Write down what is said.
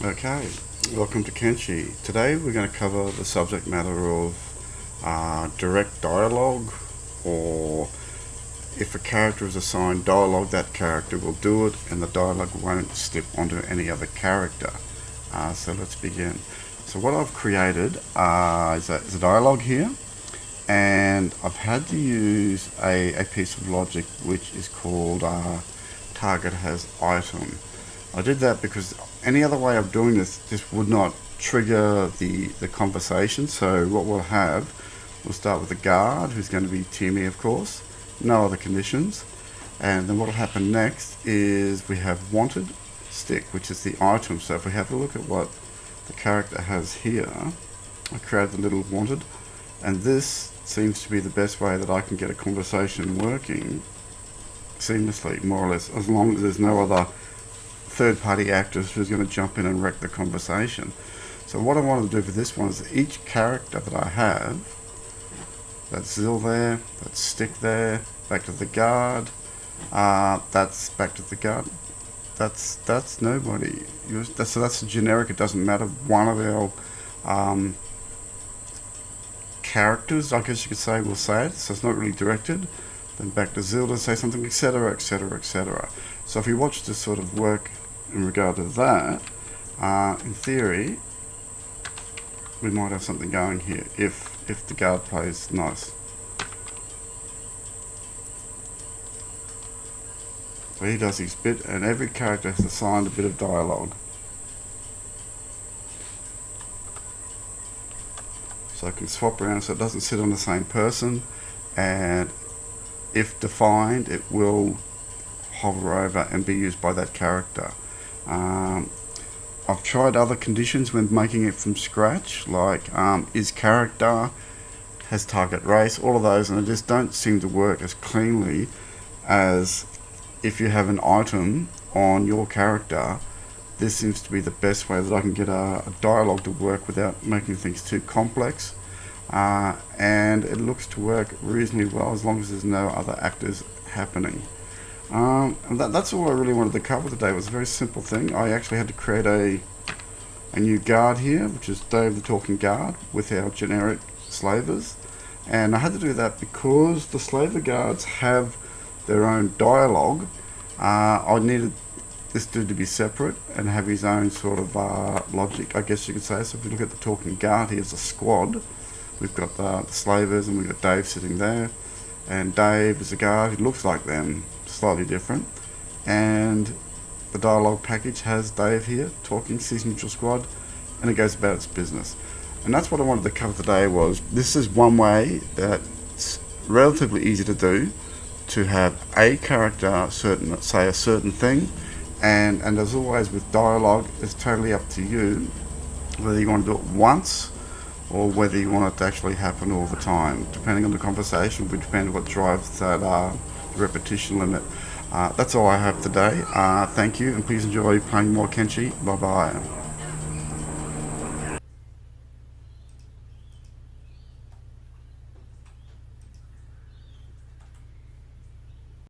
Okay, welcome to Kenshi. Today we're going to cover the subject matter of direct dialogue, or if a character is assigned dialogue, that character will do it and the dialogue won't slip onto any other character. So let's begin. So what I've created is a dialogue here, and I've had to use a piece of logic which is called target has item. I did that because any other way of doing this would not trigger the conversation. So what we'll have, we'll start with the guard, who's going to be Timmy, of course, no other conditions. And then what will happen next is we have wanted stick, which is the item. So if we have a look at what the character has here, I created the little wanted, and this seems to be the best way that I can get a conversation working seamlessly, more or less, as long as there's no other third-party actors who's going to jump in and wreck the conversation. So what I wanted to do for this one is each character that I have, that's Zill there, that's Stick there, back to the guard, that's back to the guard, that's nobody. So that's a generic, it doesn't matter, one of our characters, I guess you could say, will say it, so it's not really directed. Then back to Zill to say something, etc, etc, etc. So if you watch this sort of work in regard to that, in theory, we might have something going here if the guard plays nice. So he does his bit, and every character has assigned a bit of dialogue. So I can swap around so it doesn't sit on the same person, and if defined, it will hover over and be used by that character. I've tried other conditions when making it from scratch, like is character, has target race, all of those, and they just don't seem to work as cleanly as if you have an item on your character. This seems to be the best way that I can get a dialogue to work without making things too complex, and it looks to work reasonably well as long as there's no other actors happening. And that's all I really wanted to cover today. It was a very simple thing. I actually had to create a new guard here, which is Dave the Talking Guard, with our generic slavers. And I had to do that because the slaver guards have their own dialogue. I needed this dude to be separate and have his own sort of logic, I guess you could say. So if you look at the Talking Guard, here's a squad. We've got the slavers, and we've got Dave sitting there. And Dave is a guard who looks like them, slightly different. And the dialogue package has Dave here talking, sees neutral squad, and it goes about its business. And that's what I wanted to cover today. Was this is one way that's relatively easy to do, to have a character say a certain thing, and as always with dialogue, it's totally up to you whether you want to do it once or whether you want it to actually happen all the time. Depending on the conversation, would depend on what drives that repetition limit. That's all I have today. Thank you, and please enjoy playing more Kenshi. Bye bye.